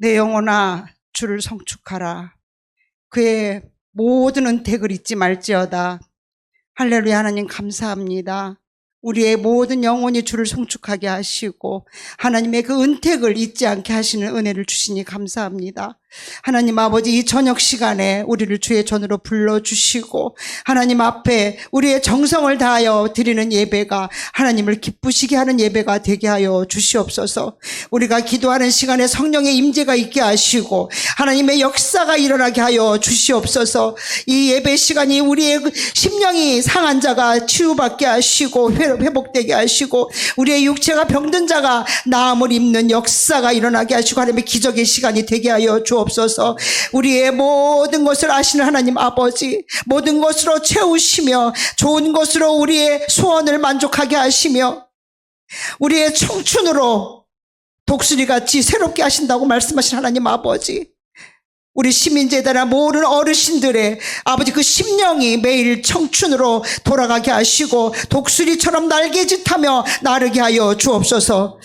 내 영혼아 주를 성축하라. 그의 모든 은택을 잊지 말지어다. 할렐루야. 하나님 감사합니다. 우리의 모든 영혼이 주를 성축하게 하시고 하나님의 그 은택을 잊지 않게 하시는 은혜를 주시니 감사합니다. 하나님 아버지, 이 저녁 시간에 우리를 주의 전으로 불러주시고 하나님 앞에 우리의 정성을 다하여 드리는 예배가 하나님을 기쁘시게 하는 예배가 되게 하여 주시옵소서. 우리가 기도하는 시간에 성령의 임재가 있게 하시고 하나님의 역사가 일어나게 하여 주시옵소서. 이 예배 시간이 우리의 심령이 상한 자가 치유받게 하시고 회복되게 하시고 우리의 육체가 병든 자가 나음을 입는 역사가 일어나게 하시고 하나님의 기적의 시간이 되게 하여 주옵소서. 우리의 모든 것을 아시는 하나님 아버지, 모든 것으로 채우시며 좋은 것으로 우리의 소원을 만족하게 하시며 우리의 청춘으로 독수리같이 새롭게 하신다고 말씀하신 하나님 아버지, 우리 시민재단의 모든 어르신들의 아버지 그 심령이 매일 청춘으로 돌아가게 하시고 독수리처럼 날개짓하며 나르게 하여 주옵소서.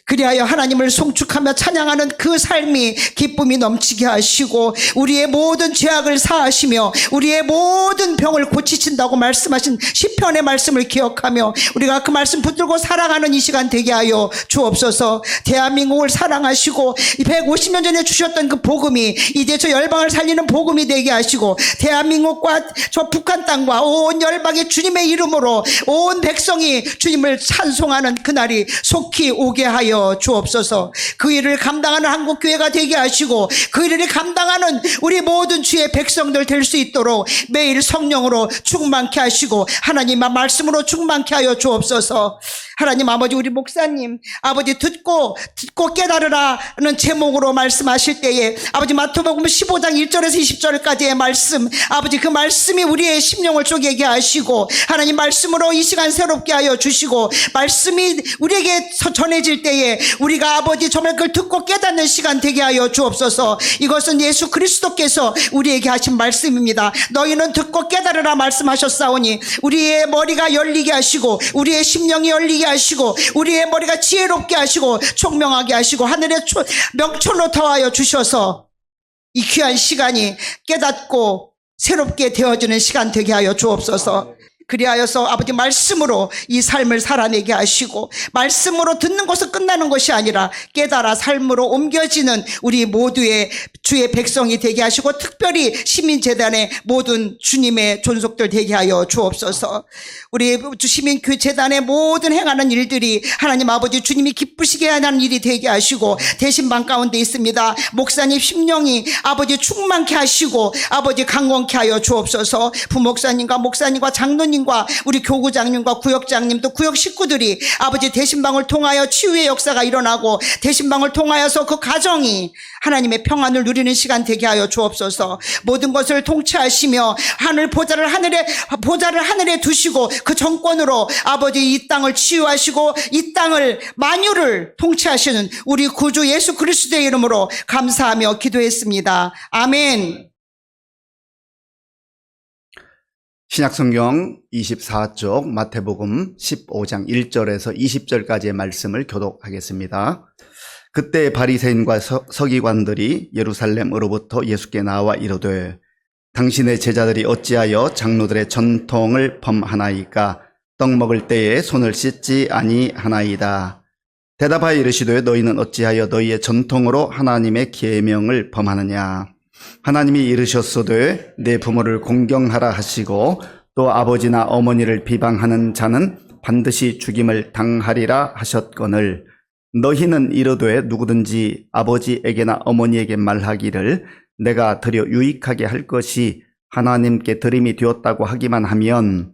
그리하여 하나님을 송축하며 찬양하는 그 삶이 기쁨이 넘치게 하시고 우리의 모든 죄악을 사하시며 우리의 모든 병을 고치신다고 말씀하신 시편의 말씀을 기억하며 우리가 그 말씀 붙들고 살아가는 이 시간 되게 하여 주옵소서. 대한민국을 사랑하시고 150년 전에 주셨던 그 복음이 이제 저 열방을 살리는 복음이 되게 하시고 대한민국과 저 북한 땅과 온 열방의 주님의 이름으로 온 백성이 주님을 찬송하는 그날이 속히 오게 하여 주옵소서. 그 일을 감당하는 한국교회가 되게 하시고 그 일을 감당하는 우리 모든 주의 백성들 될 수 있도록 매일 성령으로 충만케 하시고 하나님의 말씀으로 충만케 하여 주옵소서. 하나님 아버지, 우리 목사님 아버지 듣고 깨달으라는 제목으로 말씀하실 때에 아버지 마태복음 15장 1절에서 20절까지의 말씀, 아버지 그 말씀이 우리의 심령을 쪼개게 하시고 하나님 말씀으로 이 시간 새롭게 하여 주시고 말씀이 우리에게 전해질 때에 우리가 아버지 정말 그걸 듣고 깨닫는 시간 되게 하여 주옵소서. 이것은 예수 그리스도께서 우리에게 하신 말씀입니다. 너희는 듣고 깨달으라 말씀하셨사오니 우리의 머리가 열리게 하시고 우리의 심령이 열리게 하시고 우리의 머리가 지혜롭게 하시고 총명하게 하시고 하늘의 명철로 더하여 주셔서 이 귀한 시간이 깨닫고 새롭게 되어지는 시간 되게 하여 주옵소서. 그리하여서 아버지 말씀으로 이 삶을 살아내게 하시고 말씀으로 듣는 것은 끝나는 것이 아니라 깨달아 삶으로 옮겨지는 우리 모두의 주의 백성이 되게 하시고 특별히 시민재단의 모든 주님의 존속들 되게 하여 주옵소서. 우리 시민재단의 모든 행하는 일들이 하나님 아버지 주님이 기쁘시게 하는 일이 되게 하시고 대신방 가운데 있습니다. 목사님 심령이 아버지 충만케 하시고 아버지 강건케 하여 주옵소서. 부목사님과 목사님과 장로님 우리 교구장님과 구역장님 또 구역 식구들이 아버지 대신방을 통하여 치유의 역사가 일어나고 대신방을 통하여서 그 가정이 하나님의 평안을 누리는 시간 되게 하여 주옵소서. 모든 것을 통치하시며 보좌를 하늘에 두시고 그 정권으로 아버지 이 땅을 치유하시고 이 땅을 만유를 통치하시는 우리 구주 예수 그리스도의 이름으로 감사하며 기도했습니다. 아멘. 신약성경 24쪽 마태복음 15장 1절에서 20절까지의 말씀을 교독하겠습니다. 그때 바리새인과 서기관들이 예루살렘으로부터 예수께 나와 이르되 당신의 제자들이 어찌하여 장로들의 전통을 범하나이까? 떡 먹을 때에 손을 씻지 아니하나이다. 대답하여 이르시되 너희는 어찌하여 너희의 전통으로 하나님의 계명을 범하느냐? 하나님이 이르셨으되 내 부모를 공경하라 하시고 또 아버지나 어머니를 비방하는 자는 반드시 죽임을 당하리라 하셨거늘 너희는 이르되 누구든지 아버지에게나 어머니에게 말하기를 내가 드려 유익하게 할 것이 하나님께 드림이 되었다고 하기만 하면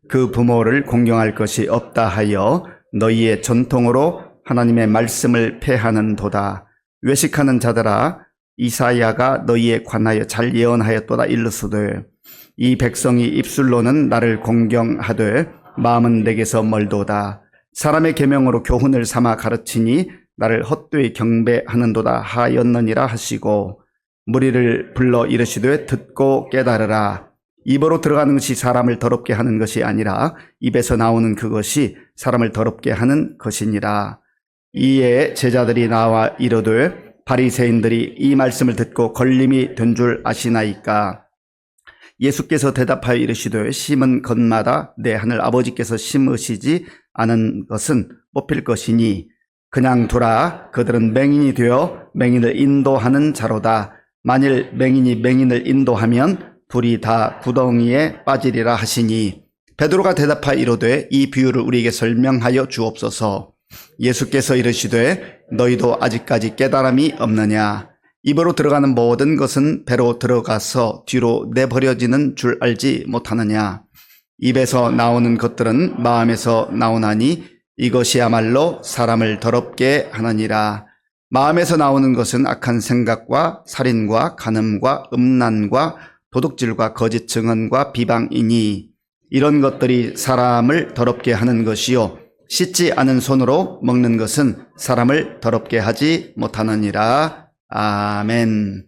그 부모를 공경할 것이 없다 하여 너희의 전통으로 하나님의 말씀을 폐하는도다. 외식하는 자들아, 이사야가 너희에 관하여 잘 예언하였도다. 일러스되 이 백성이 입술로는 나를 공경하되 마음은 내게서 멀도다. 사람의 계명으로 교훈을 삼아 가르치니 나를 헛되이 경배하는도다 하였느니라 하시고 무리를 불러 이르시되 듣고 깨달으라. 입으로 들어가는 것이 사람을 더럽게 하는 것이 아니라 입에서 나오는 그것이 사람을 더럽게 하는 것이니라. 이에 제자들이 나와 이르되 바리새인들이 이 말씀을 듣고 걸림이 된 줄 아시나이까. 예수께서 대답하여 이르시되 심은 것마다 내 하늘 아버지께서 심으시지 않은 것은 뽑힐 것이니 그냥 두라. 그들은 맹인이 되어 맹인을 인도하는 자로다. 만일 맹인이 맹인을 인도하면 둘이 다 구덩이에 빠지리라 하시니 베드로가 대답하여 이르되 이 비유를 우리에게 설명하여 주옵소서. 예수께서 이르시되 너희도 아직까지 깨달음이 없느냐. 입으로 들어가는 모든 것은 배로 들어가서 뒤로 내버려지는 줄 알지 못하느냐. 입에서 나오는 것들은 마음에서 나오나니 이것이야말로 사람을 더럽게 하느니라. 마음에서 나오는 것은 악한 생각과 살인과 간음과 음란과 도둑질과 거짓 증언과 비방이니 이런 것들이 사람을 더럽게 하는 것이요 씻지 않은 손으로 먹는 것은 사람을 더럽게 하지 못하느니라. 아멘.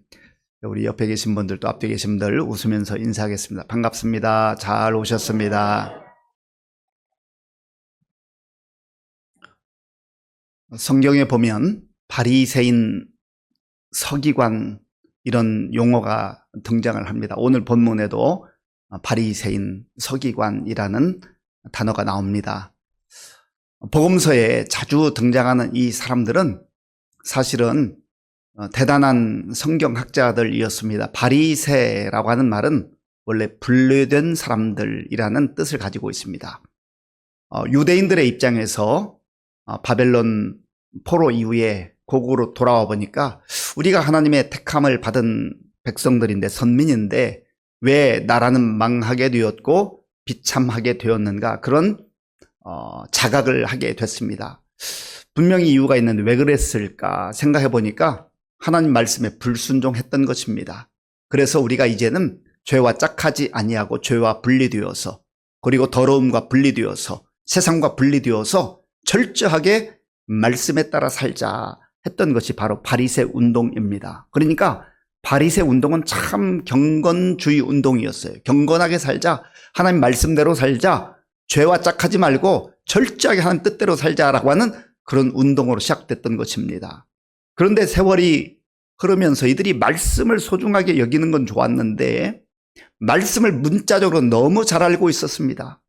우리 옆에 계신 분들도 앞뒤에 계신 분들 웃으면서 인사하겠습니다. 반갑습니다. 잘 오셨습니다. 성경에 보면 바리새인, 서기관 이런 용어가 등장을 합니다. 오늘 본문에도 바리새인, 서기관이라는 단어가 나옵니다. 복음서에 자주 등장하는 이 사람들은 사실은 대단한 성경학자들이었습니다. 바리새라고 하는 말은 원래 분류된 사람들이라는 뜻을 가지고 있습니다. 유대인들의 입장에서 바벨론 포로 이후에 고국으로 돌아와 보니까 우리가 하나님의 택함을 받은 백성들인데 선민인데 왜 나라는 망하게 되었고 비참하게 되었는가, 그런 자각을 하게 됐습니다. 분명히 이유가 있는데 왜 그랬을까 생각해 보니까 하나님 말씀에 불순종했던 것입니다. 그래서 우리가 이제는 죄와 짝하지 아니하고 죄와 분리되어서, 그리고 더러움과 분리되어서, 세상과 분리되어서 철저하게 말씀에 따라 살자 했던 것이 바로 바리새 운동입니다. 그러니까 바리새 운동은 참 경건주의 운동이었어요. 경건하게 살자, 하나님 말씀대로 살자, 죄와 짝하지 말고 철저하게 하나님 뜻대로 살자라고 하는 그런 운동으로 시작됐던 것입니다. 그런데 세월이 흐르면서 이들이 말씀을 소중하게 여기는 건 좋았는데 말씀을 문자적으로 너무 잘 알고 있었습니다.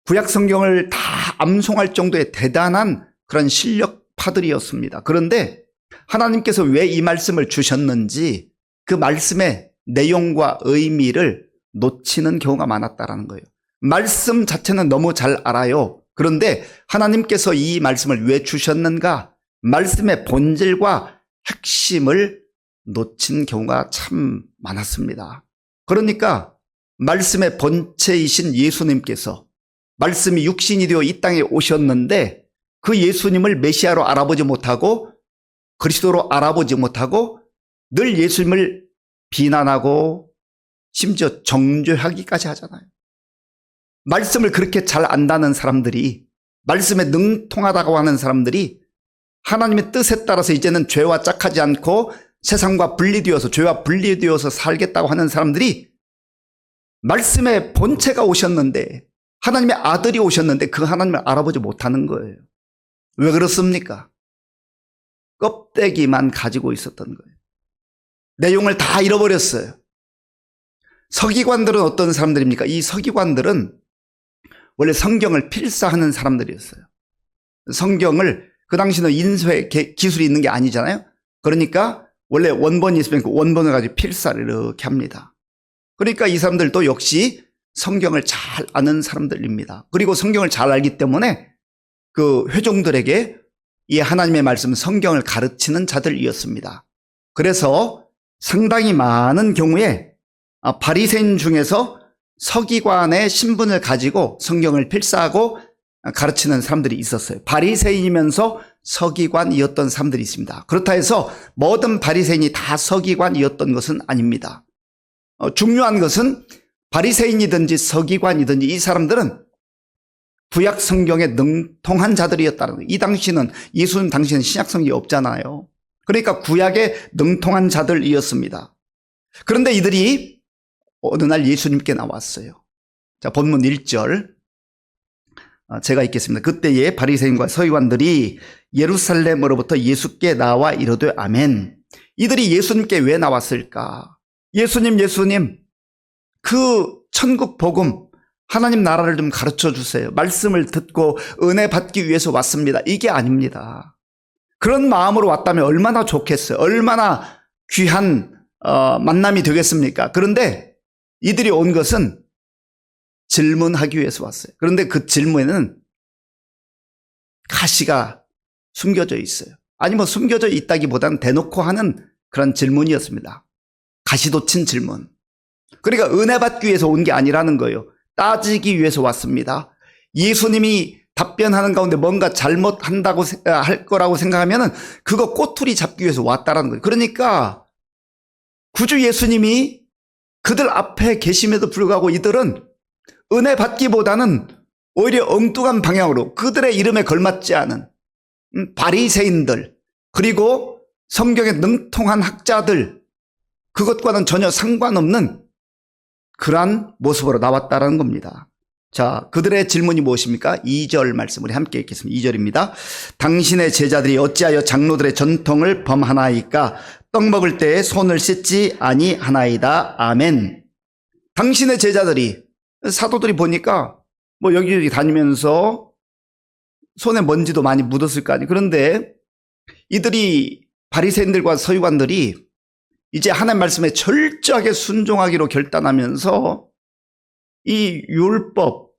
구약 성경을 다 암송할 정도의 대단한 그런 실력파들이었습니다. 그런데 하나님께서 왜 이 말씀을 주셨는지 그 말씀의 내용과 의미를 놓치는 경우가 많았다라는 거예요. 말씀 자체는 너무 잘 알아요. 그런데 하나님께서 이 말씀을 왜 주셨는가, 말씀의 본질과 핵심을 놓친 경우가 참 많았습니다. 그러니까 말씀의 본체이신 예수님께서 말씀이 육신이 되어 이 땅에 오셨는데 그 예수님을 메시아로 알아보지 못하고 그리스도로 알아보지 못하고 늘 예수님을 비난하고 심지어 정죄하기까지 하잖아요. 말씀을 그렇게 잘 안다는 사람들이, 말씀에 능통하다고 하는 사람들이 하나님의 뜻에 따라서 이제는 죄와 짝하지 않고 세상과 분리되어서, 죄와 분리되어서 살겠다고 하는 사람들이 말씀의 본체가 오셨는데, 하나님의 아들이 오셨는데 그 하나님을 알아보지 못하는 거예요. 왜 그렇습니까? 껍데기만 가지고 있었던 거예요. 내용을 다 잃어버렸어요. 서기관들은 어떤 사람들입니까? 이 서기관들은 원래 성경을 필사하는 사람들이었어요. 성경을, 그 당시는 인쇄 기술이 있는 게 아니잖아요. 그러니까 원래 원본이 있으면 그 원본을 가지고 필사를 이렇게 합니다. 그러니까 이 사람들도 역시 성경을 잘 아는 사람들입니다. 그리고 성경을 잘 알기 때문에 그 회종들에게 이 하나님의 말씀, 성경을 가르치는 자들이었습니다. 그래서 상당히 많은 경우에 바리새인 중에서 서기관의 신분을 가지고 성경을 필사하고 가르치는 사람들이 있었어요. 바리새인이면서 서기관이었던 사람들이 있습니다. 그렇다 해서 모든 바리새인이 다 서기관이었던 것은 아닙니다. 중요한 것은 바리새인이든지 서기관이든지 이 사람들은 구약 성경에 능통한 자들이었다는 거예요. 이 당시는, 예수님 당시에는 신약 성경이 없잖아요. 그러니까 구약에 능통한 자들이었습니다. 그런데 이들이 어느 날 예수님께 나왔어요. 자, 본문 1절 제가 읽겠습니다. 그때에 바리새인과 서기관들이 예루살렘으로부터 예수께 나와 이르되 아멘. 이들이 예수님께 왜 나왔을까? 예수님 그 천국 복음 하나님 나라를 좀 가르쳐 주세요. 말씀을 듣고 은혜 받기 위해서 왔습니다. 이게 아닙니다. 그런 마음으로 왔다면 얼마나 좋겠어요. 얼마나 귀한 만남이 되겠습니까? 그런데 이들이 온 것은 질문하기 위해서 왔어요. 그런데 그 질문에는 가시가 숨겨져 있어요. 아니 뭐 숨겨져 있다기보다는 대놓고 하는 그런 질문이었습니다. 가시도 친 질문. 그러니까 은혜 받기 위해서 온 게 아니라는 거예요. 따지기 위해서 왔습니다. 예수님이 답변하는 가운데 뭔가 잘못한다고 할 거라고 생각하면은 그거 꼬투리 잡기 위해서 왔다라는 거예요. 그러니까 구주 예수님이 그들 앞에 계심에도 불구하고 이들은 은혜 받기보다는 오히려 엉뚱한 방향으로 그들의 이름에 걸맞지 않은 바리새인들 그리고 성경에 능통한 학자들 그것과는 전혀 상관없는 그러한 모습으로 나왔다는 겁니다. 자, 그들의 질문이 무엇입니까? 2절 말씀 우리 함께 읽겠습니다. 2절입니다. 당신의 제자들이 어찌하여 장로들의 전통을 범하나이까? 떡 먹을 때에 손을 씻지 아니하나이다. 아멘. 당신의 제자들이 사도들이 보니까 뭐 여기저기 다니면서 손에 먼지도 많이 묻었을 거 아니에요. 그런데 이들이 바리새인들과 서기관들이 이제 하나님 말씀에 철저하게 순종하기로 결단하면서 이 율법,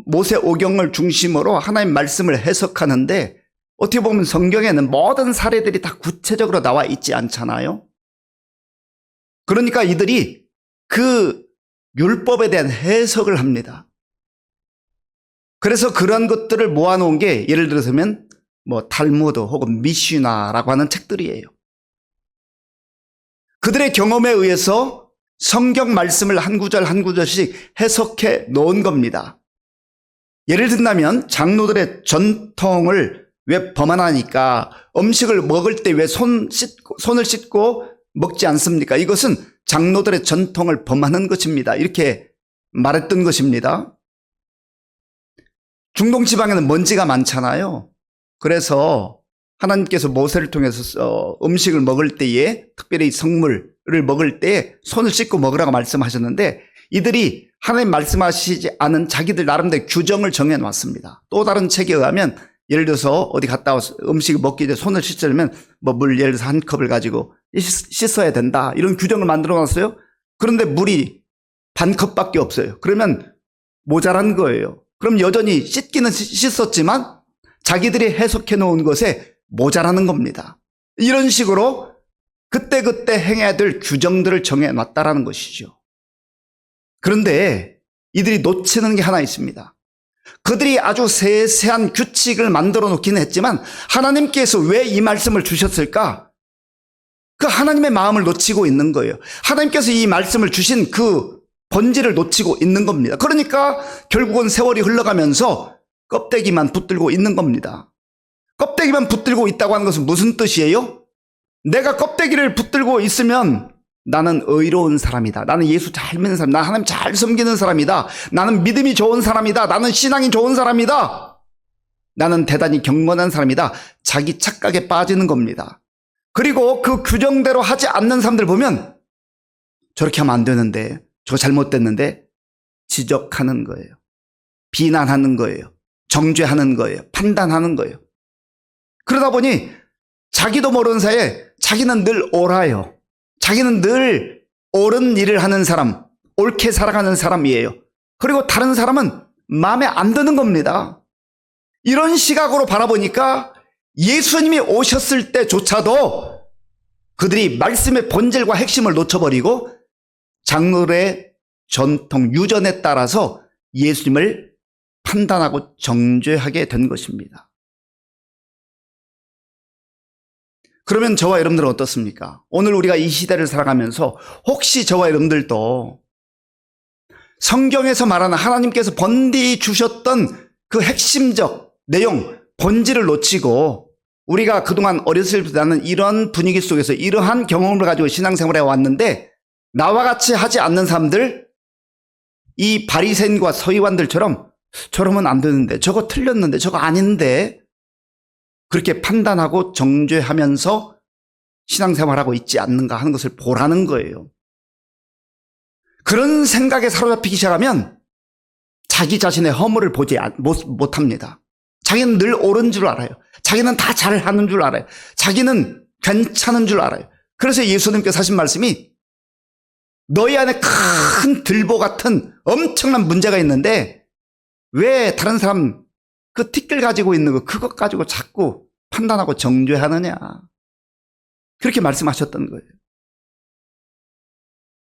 모세 오경을 중심으로 하나님 말씀을 해석하는데 어떻게 보면 성경에는 모든 사례들이 다 구체적으로 나와 있지 않잖아요. 그러니까 이들이 그 율법에 대한 해석을 합니다. 그래서 그런 것들을 모아놓은 게 예를 들어서면 뭐 탈무드 혹은 미슈나라고 하는 책들이에요. 그들의 경험에 의해서 성경 말씀을 한 구절 한 구절씩 해석해 놓은 겁니다. 예를 든다면 장로들의 전통을 왜 범하나니까 음식을 먹을 때 왜 손을 씻고 먹지 않습니까? 이것은 장로들의 전통을 범하는 것입니다. 이렇게 말했던 것입니다. 중동 지방에는 먼지가 많잖아요. 그래서 하나님께서 모세를 통해서 음식을 먹을 때에 특별히 성물을 먹을 때 손을 씻고 먹으라고 말씀하셨는데 이들이 하나님 말씀하시지 않은 자기들 나름대로 규정을 정해놨습니다. 또 다른 책에 의하면 예를 들어서 어디 갔다 와서 음식을 먹기 전에 손을 씻으려면 뭐 물 예를 들어서 한 컵을 가지고 씻어야 된다 이런 규정을 만들어놨어요. 그런데 물이 반 컵밖에 없어요. 그러면 모자란 거예요. 그럼 여전히 씻기는 씻었지만 자기들이 해석해 놓은 것에 모자라는 겁니다. 이런 식으로 그때그때 행해야 될 규정들을 정해놨다라는 것이죠. 그런데 이들이 놓치는 게 하나 있습니다. 그들이 아주 세세한 규칙을 만들어 놓기는 했지만 하나님께서 왜 이 말씀을 주셨을까? 그 하나님의 마음을 놓치고 있는 거예요. 하나님께서 이 말씀을 주신 그 본질을 놓치고 있는 겁니다. 그러니까 결국은 세월이 흘러가면서 껍데기만 붙들고 있는 겁니다. 껍데기만 붙들고 있다고 하는 것은 무슨 뜻이에요? 내가 껍데기를 붙들고 있으면 나는 의로운 사람이다. 나는 예수 잘 믿는 사람이다. 나는 하나님 잘 섬기는 사람이다. 나는 믿음이 좋은 사람이다. 나는 신앙이 좋은 사람이다. 나는 대단히 경건한 사람이다. 자기 착각에 빠지는 겁니다. 그리고 그 규정대로 하지 않는 사람들 보면 저렇게 하면 안 되는데 저거 잘못됐는데 지적하는 거예요. 비난하는 거예요. 정죄하는 거예요. 판단하는 거예요. 그러다 보니 자기도 모르는 사이에 자기는 늘 옳아요. 자기는 늘 옳은 일을 하는 사람, 옳게 살아가는 사람이에요. 그리고 다른 사람은 마음에 안 드는 겁니다. 이런 시각으로 바라보니까 예수님이 오셨을 때조차도 그들이 말씀의 본질과 핵심을 놓쳐버리고 장로의 전통, 유전에 따라서 예수님을 판단하고 정죄하게 된 것입니다. 그러면 저와 여러분들은 어떻습니까? 오늘 우리가 이 시대를 살아가면서 혹시 저와 여러분들도 성경에서 말하는 하나님께서 번디 주셨던 그 핵심적 내용, 본질을 놓치고 우리가 그동안 어렸을 때 나는 이런 분위기 속에서 이러한 경험을 가지고 신앙생활에 왔는데 나와 같이 하지 않는 사람들, 이 바리새인과 서기관들처럼 저러면 안 되는데, 저거 틀렸는데, 저거 아닌데, 그렇게 판단하고 정죄하면서 신앙생활하고 있지 않는가 하는 것을 보라는 거예요. 그런 생각에 사로잡히기 시작하면 자기 자신의 허물을 보지 못합니다. 자기는 늘 옳은 줄 알아요. 자기는 다 잘하는 줄 알아요. 자기는 괜찮은 줄 알아요. 그래서 예수님께서 하신 말씀이 너희 안에 큰 들보 같은 엄청난 문제가 있는데 왜 다른 사람 그 티끌 가지고 있는 거 그것 가지고 자꾸 판단하고 정죄하느냐. 그렇게 말씀하셨던 거예요.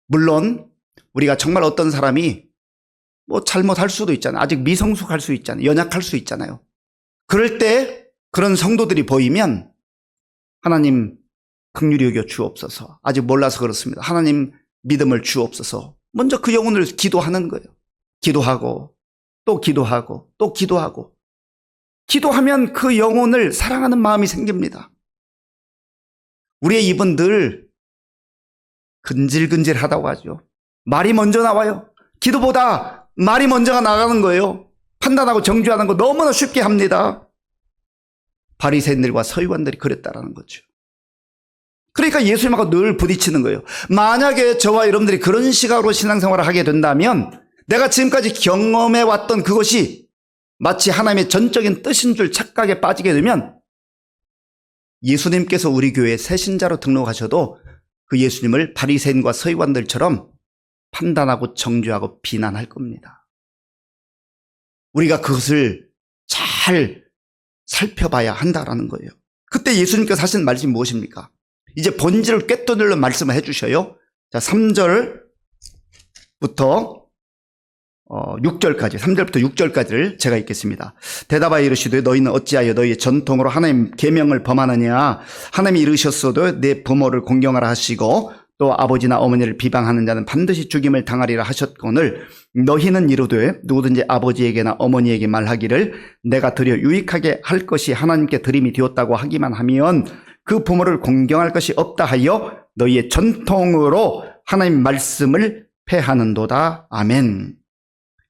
물론 우리가 정말 어떤 사람이 뭐 잘못할 수도 있잖아요. 아직 미성숙할 수 있잖아요. 연약할 수 있잖아요. 그럴 때 그런 성도들이 보이면 하나님 긍휼히 여겨 주옵소서. 아직 몰라서 그렇습니다. 하나님 믿음을 주옵소서. 먼저 그 영혼을 기도하는 거예요. 기도하고 또 기도하고 또 기도하고 기도하면 그 영혼을 사랑하는 마음이 생깁니다. 우리의 입은 늘 근질근질하다고 하죠. 말이 먼저 나와요. 기도보다 말이 먼저가 나가는 거예요. 판단하고 정죄하는 거 너무나 쉽게 합니다. 바리새인들과 서기관들이 그랬다라는 거죠. 그러니까 예수님하고 늘 부딪히는 거예요. 만약에 저와 여러분들이 그런 시각으로 신앙생활을 하게 된다면 내가 지금까지 경험해왔던 그것이 마치 하나님의 전적인 뜻인 줄 착각에 빠지게 되면 예수님께서 우리 교회에 새신자로 등록하셔도 그 예수님을 바리새인과 서기관들처럼 판단하고 정죄하고 비난할 겁니다. 우리가 그것을 잘 살펴봐야 한다라는 거예요. 그때 예수님께서 하신 말씀이 무엇입니까? 이제 본질을 꿰뚫는 말씀을 해주셔요. 자, 3절부터 6절까지, 3절부터 6절까지를 제가 읽겠습니다. 대답하여 이르시되 너희는 어찌하여 너희의 전통으로 하나님 계명을 범하느냐. 하나님이 이르셨어도 내 부모를 공경하라 하시고 또 아버지나 어머니를 비방하는 자는 반드시 죽임을 당하리라 하셨거늘 너희는 이르되 누구든지 아버지에게나 어머니에게 말하기를 내가 드려 유익하게 할 것이 하나님께 드림이 되었다고 하기만 하면 그 부모를 공경할 것이 없다 하여 너희의 전통으로 하나님 말씀을 폐하는도다. 아멘.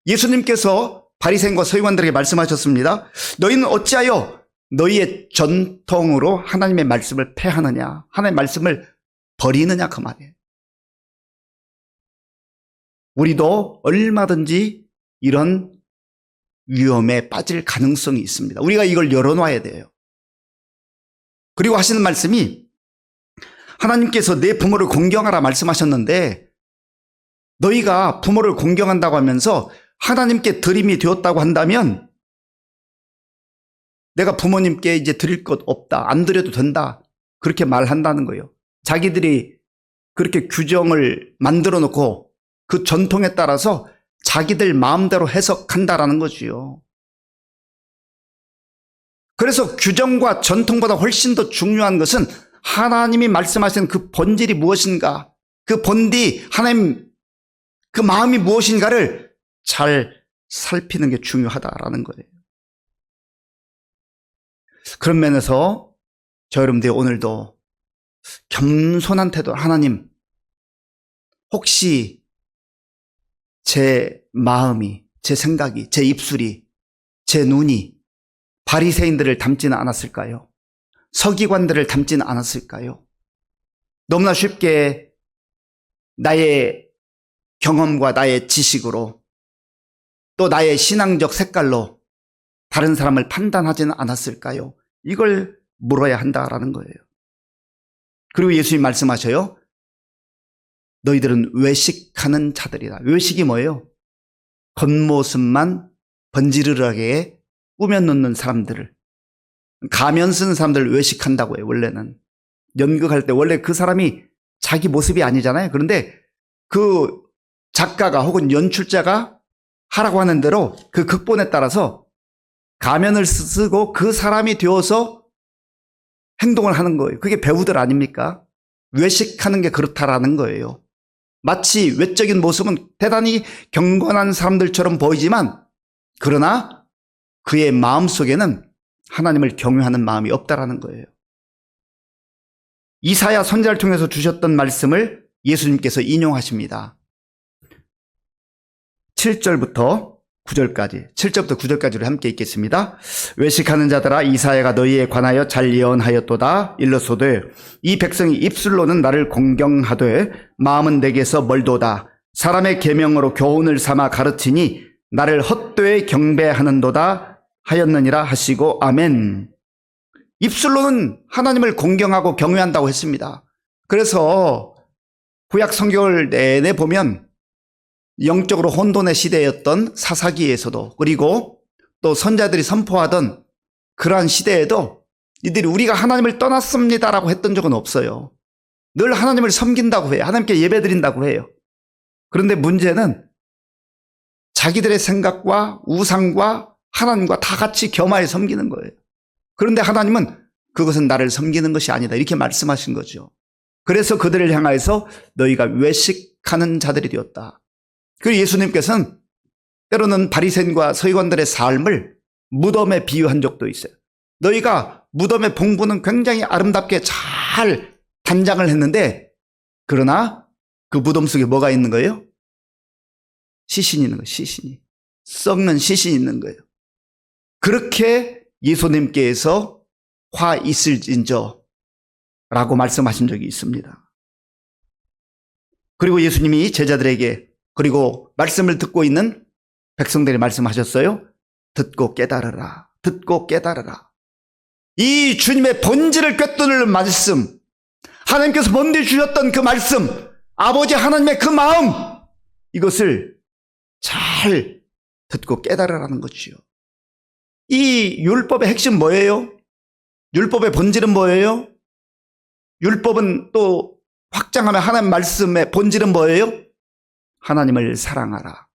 예수님께서 바리새인과 서기관들에게 말씀하셨습니다. 너희는 어찌하여 너희의 전통으로 하나님의 말씀을 폐하느냐. 하나님의 말씀을 버리느냐 그 말이에요. 우리도 얼마든지 이런 위험에 빠질 가능성이 있습니다. 우리가 이걸 열어놔야 돼요. 그리고 하시는 말씀이 하나님께서 내 부모를 공경하라 말씀하셨는데 너희가 부모를 공경한다고 하면서 하나님께 드림이 되었다고 한다면 내가 부모님께 이제 드릴 것 없다. 안 드려도 된다. 그렇게 말한다는 거예요. 자기들이 그렇게 규정을 만들어 놓고 그 전통에 따라서 자기들 마음대로 해석한다라는 거지요. 그래서 규정과 전통보다 훨씬 더 중요한 것은 하나님이 말씀하신 그 본질이 무엇인가, 그 본디 하나님 그 마음이 무엇인가를 잘 살피는 게 중요하다라는 거예요. 그런 면에서 저 여러분들이 오늘도 겸손한 태도, 하나님 혹시 제 마음이, 제 생각이, 제 입술이, 제 눈이 바리새인들을 닮지는 않았을까요? 서기관들을 닮지는 않았을까요? 너무나 쉽게 나의 경험과 나의 지식으로 또 나의 신앙적 색깔로 다른 사람을 판단하지는 않았을까요? 이걸 물어야 한다라는 거예요. 그리고 예수님 말씀하셔요. 너희들은 외식하는 자들이다. 외식이 뭐예요? 겉모습만 번지르르하게 꾸며놓는 사람들을, 가면 쓰는 사람들을 외식한다고 해요. 원래는 연극할 때 원래 그 사람이 자기 모습이 아니잖아요. 그런데 그 작가가 혹은 연출자가 하라고 하는 대로 그 극본에 따라서 가면을 쓰고 그 사람이 되어서 행동을 하는 거예요. 그게 배우들 아닙니까? 외식하는 게 그렇다라는 거예요. 마치 외적인 모습은 대단히 경건한 사람들처럼 보이지만 그러나 그의 마음속에는 하나님을 경외하는 마음이 없다라는 거예요. 이사야 선지자를 통해서 주셨던 말씀을 예수님께서 인용하십니다. 7절부터 9절까지, 7절부터 9절까지 우리 함께 읽겠습니다. 외식하는 자들아, 이사야가 너희에 관하여 잘 예언하였도다. 일러소되 이 백성이 입술로는 나를 공경하되 마음은 내게서 멀도다. 사람의 계명으로 교훈을 삼아 가르치니 나를 헛되이 경배하는도다 하였느니라 하시고 아멘. 입술로는 하나님을 공경하고 경외한다고 했습니다. 그래서 구약 성경을 내내 보면 영적으로 혼돈의 시대였던 사사기에서도, 그리고 또 선자들이 선포하던 그러한 시대에도 이들이 우리가 하나님을 떠났습니다라고 했던 적은 없어요. 늘 하나님을 섬긴다고 해요. 하나님께 예배드린다고 해요. 그런데 문제는 자기들의 생각과 우상과 하나님과 다 같이 겸하여 섬기는 거예요. 그런데 하나님은 그것은 나를 섬기는 것이 아니다, 이렇게 말씀하신 거죠. 그래서 그들을 향하여서 너희가 외식하는 자들이 되었다. 그리고 예수님께서는 때로는 바리새인과 서기관들의 삶을 무덤에 비유한 적도 있어요. 너희가 무덤의 봉부는 굉장히 아름답게 잘 단장을 했는데, 그러나 그 무덤 속에 뭐가 있는 거예요? 시신이 있는 거예요. 시신이. 썩는 시신이 있는 거예요. 그렇게 예수님께서 화 있을진저 라고 말씀하신 적이 있습니다. 그리고 예수님이 제자들에게, 그리고 말씀을 듣고 있는 백성들이 말씀하셨어요. 듣고 깨달으라. 듣고 깨달으라. 이 주님의 본질을 꿰뚫는 말씀, 하나님께서 먼저 주셨던 그 말씀, 아버지 하나님의 그 마음, 이것을 잘 듣고 깨달으라는 것이요. 이 율법의 핵심 뭐예요? 율법의 본질은 뭐예요? 율법은 또 확장하면 하나님 말씀의 본질은 뭐예요? 하나님을 사랑하라.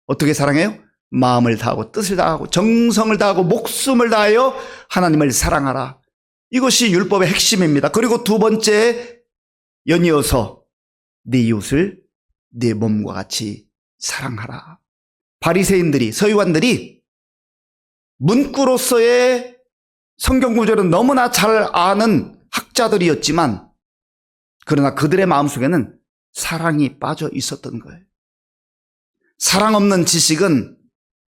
어떻게 사랑해요? 마음을 다하고 뜻을 다하고 정성을 다하고 목숨을 다하여 하나님을 사랑하라. 이것이 율법의 핵심입니다. 그리고 두 번째, 연이어서 네 이웃을 네 몸과 같이 사랑하라. 바리새인들이, 서기관들이 문구로서의 성경 구절은 너무나 잘 아는 학자들이었지만, 그러나 그들의 마음속에는 사랑이 빠져 있었던 거예요. 사랑 없는 지식은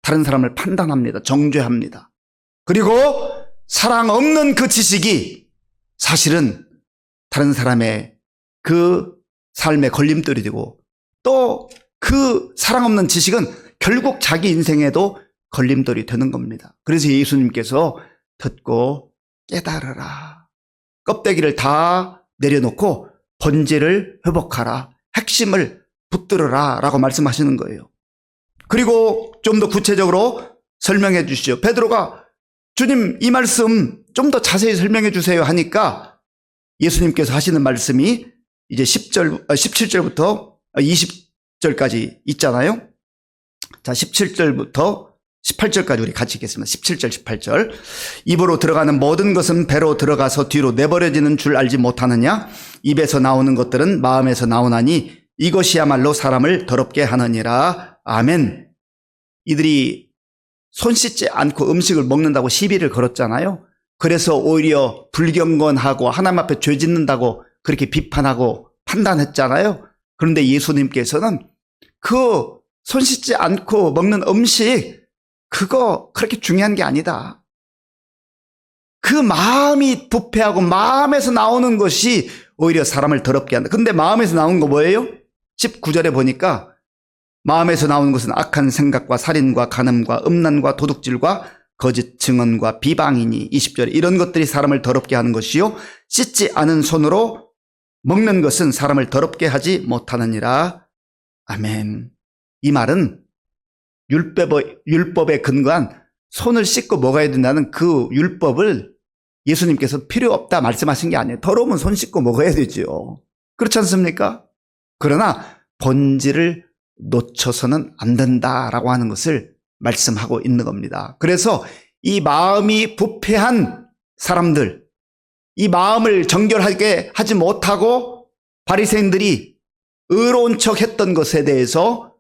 다른 사람을 판단합니다. 정죄합니다. 그리고 사랑 없는 그 지식이 사실은 다른 사람의 그 삶의 걸림돌이 되고, 또 그 사랑 없는 지식은 결국 자기 인생에도 걸림돌이 되는 겁니다. 그래서 예수님께서 듣고 깨달으라. 껍데기를 다 내려놓고 본질을 회복하라. 핵심을 붙들어라 라고 말씀하시는 거예요. 그리고 좀 더 구체적으로 설명해 주시죠. 베드로가 주님 이 말씀 좀 더 자세히 설명해 주세요 하니까 예수님께서 하시는 말씀이 이제 17절부터 20절까지 있잖아요. 자, 17절부터 18절까지 우리 같이 읽겠습니다. 17절, 18절. 입으로 들어가는 모든 것은 배로 들어가서 뒤로 내버려지는 줄 알지 못하느냐? 입에서 나오는 것들은 마음에서 나오나니 이것이야말로 사람을 더럽게 하느니라. 아멘. 이들이 손 씻지 않고 음식을 먹는다고 시비를 걸었잖아요. 그래서 오히려 불경건하고 하나님 앞에 죄 짓는다고 그렇게 비판하고 판단했잖아요. 그런데 예수님께서는 그 손 씻지 않고 먹는 음식, 그거 그렇게 중요한 게 아니다. 그 마음이 부패하고 마음에서 나오는 것이 오히려 사람을 더럽게 한다. 근데 마음에서 나오는 거 뭐예요? 19절에 보니까 마음에서 나오는 것은 악한 생각과 살인과 간음과 음란과 도둑질과 거짓 증언과 비방이니, 20절에 이런 것들이 사람을 더럽게 하는 것이요 씻지 않은 손으로 먹는 것은 사람을 더럽게 하지 못하느니라. 아멘. 이 말은 율법에 근거한 손을 씻고 먹어야 된다는 그 율법을 예수님께서 필요 없다 말씀하신 게 아니에요. 더러우면 손 씻고 먹어야 되죠. 그렇지 않습니까? 그러나 본질을 놓쳐서는 안 된다라고 하는 것을 말씀하고 있는 겁니다. 그래서 이 마음이 부패한 사람들, 이 마음을 정결하게 하지 못하고 바리새인들이 의로운 척 했던 것에 대해서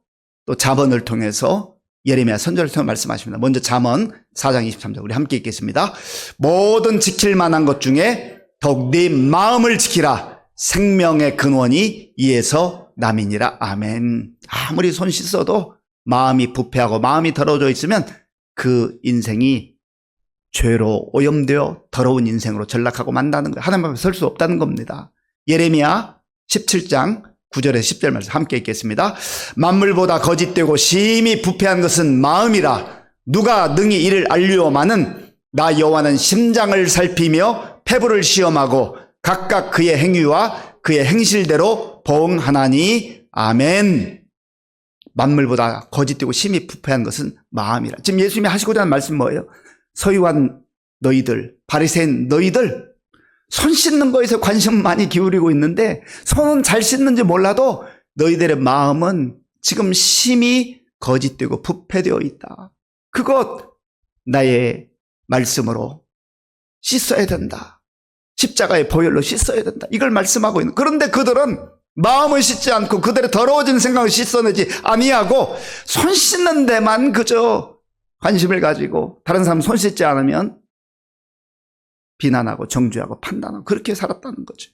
또 잠언을 통해서, 예레미야 선지자를 통해 말씀하십니다. 먼저 잠언 4장 23절 우리 함께 읽겠습니다. 모든 지킬 만한 것 중에 더욱 네 마음을 지키라. 생명의 근원이 이에서 남이니라. 아멘. 아무리 손 씻어도 마음이 부패하고 마음이 더러워져 있으면 그 인생이 죄로 오염되어 더러운 인생으로 전락하고 만다는 거예요. 하나님 앞에 설 수 없다는 겁니다. 예레미야 17장 9절에서 10절 말씀 함께 읽겠습니다. 만물보다 거짓되고 심히 부패한 것은 마음이라. 누가 능히 이를 알리오마는 나 여호와는 심장을 살피며 폐부를 시험하고 각각 그의 행위와 그의 행실대로 보응하나니. 아멘. 만물보다 거짓되고 심히 부패한 것은 마음이라. 지금 예수님이 하시고자 하는 말씀 뭐예요? 서기관 너희들, 바리새인 너희들 손 씻는 거에서 관심 많이 기울이고 있는데 손은 잘 씻는지 몰라도 너희들의 마음은 지금 심히 거짓되고 부패되어 있다. 그것 나의 말씀으로 씻어야 된다. 십자가의 보혈로 씻어야 된다. 이걸 말씀하고 있는. 그런데 그들은 마음을 씻지 않고 그들의 더러워진 생각을 씻어내지 아니하고 손 씻는 데만 그저 관심을 가지고 다른 사람 손 씻지 않으면 비난하고 정죄하고 판단하고 그렇게 살았다는 거죠.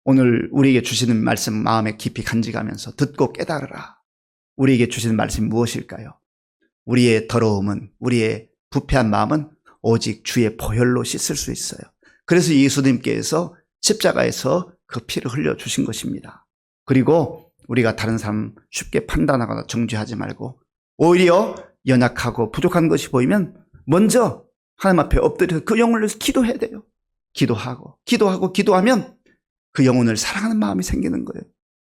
오늘 우리에게 주시는 말씀 마음에 깊이 간직하면서 듣고 깨달으라. 우리에게 주시는 말씀이 무엇일까요? 우리의 더러움은, 우리의 부패한 마음은 오직 주의 보혈로 씻을 수 있어요. 그래서 예수님께서 십자가에서 그 피를 흘려주신 것입니다. 그리고 우리가 다른 사람 쉽게 판단하거나 정죄하지 말고 오히려 연약하고 부족한 것이 보이면 먼저 하나님 앞에 엎드려서 그 영혼을 위해서 기도해야 돼요. 기도하면 그 영혼을 사랑하는 마음이 생기는 거예요.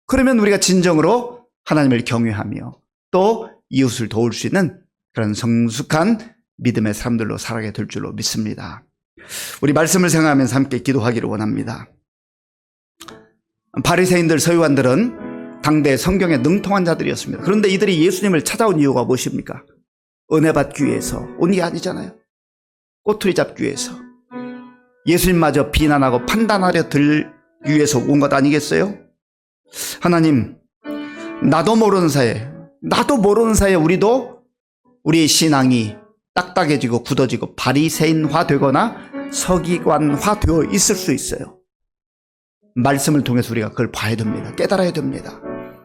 그러면 우리가 진정으로 하나님을 경외하며 또 이웃을 도울 수 있는 그런 성숙한 믿음의 사람들로 살아가게 될 줄로 믿습니다. 우리 말씀을 생각하면서 함께 기도하기를 원합니다. 바리새인들, 서기관들은 당대 성경에 능통한 자들이었습니다. 그런데 이들이 예수님을 찾아온 이유가 무엇입니까? 은혜 받기 위해서 온 게 아니잖아요. 꼬투리 잡기 위해서, 예수님마저 비난하고 판단하려 들기 위해서 온 것 아니겠어요? 하나님, 나도 모르는 사이에 우리도 우리의 신앙이 딱딱해지고 굳어지고 바리새인화 되거나 서기관화 되어 있을 수 있어요. 말씀을 통해서 우리가 그걸 봐야 됩니다. 깨달아야 됩니다.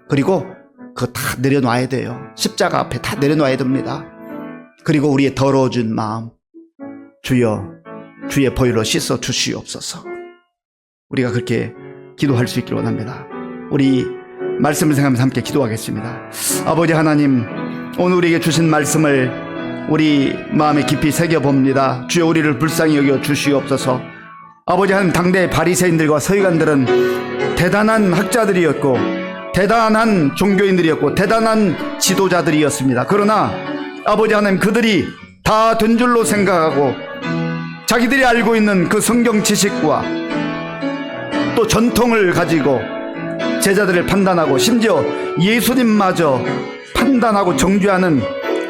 그리고 그거 다 내려놔야 돼요. 십자가 앞에 다 내려놔야 됩니다. 그리고 우리의 더러워진 마음, 주여 주의 보혈로 씻어 주시옵소서. 우리가 그렇게 기도할 수 있기를 원합니다. 우리 말씀을 생각하면서 함께 기도하겠습니다. 아버지 하나님, 오늘 우리에게 주신 말씀을 우리 마음에 깊이 새겨봅니다. 주여 우리를 불쌍히 여겨 주시옵소서. 아버지 하나님, 당대 바리새인들과 서기관들은 대단한 학자들이었고 대단한 종교인들이었고 대단한 지도자들이었습니다. 그러나 아버지 하나님, 그들이 다 된 줄로 생각하고 자기들이 알고 있는 그 성경 지식과 또 전통을 가지고 제자들을 판단하고 심지어 예수님마저 판단하고 정죄하는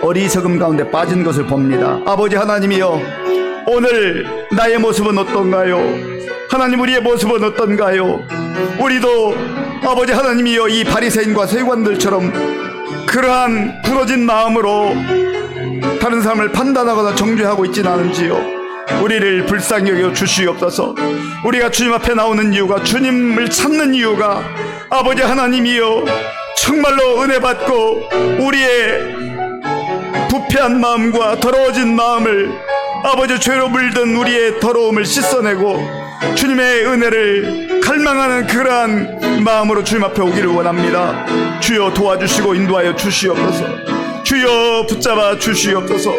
어리석음 가운데 빠진 것을 봅니다. 아버지 하나님이여, 오늘 나의 모습은 어떤가요? 하나님, 우리의 모습은 어떤가요? 우리도 아버지 하나님이여 이 바리새인과 서기관들처럼 그러한 굳어진 마음으로 다른 사람을 판단하거나 정죄하고 있지는 않은지요. 우리를 불쌍히 여겨 주시옵소서. 우리가 주님 앞에 나오는 이유가, 주님을 찾는 이유가 아버지 하나님이여 정말로 은혜 받고 우리의 부패한 마음과 더러워진 마음을, 아버지 죄로 물든 우리의 더러움을 씻어내고 주님의 은혜를 갈망하는 그러한 마음으로 주님 앞에 오기를 원합니다. 주여 도와주시고 인도하여 주시옵소서. 주여 붙잡아 주시옵소서.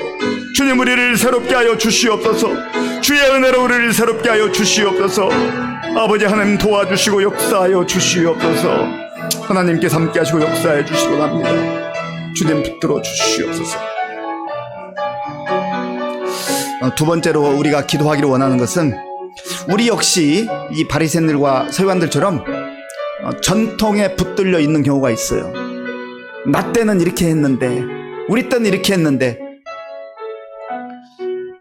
주님, 우리를 새롭게 하여 주시옵소서. 주의 은혜로 우리를 새롭게 하여 주시옵소서. 아버지 하나님, 도와주시고 역사하여 주시옵소서. 하나님께서 함께 하시고 역사해 주시기 원합니다. 주님, 붙들어 주시옵소서. 두 번째로 우리가 기도하기를 원하는 것은, 우리 역시 이 바리새인들과 서기관들처럼 전통에 붙들려 있는 경우가 있어요. 나 때는 이렇게 했는데, 우리 때는 이렇게 했는데.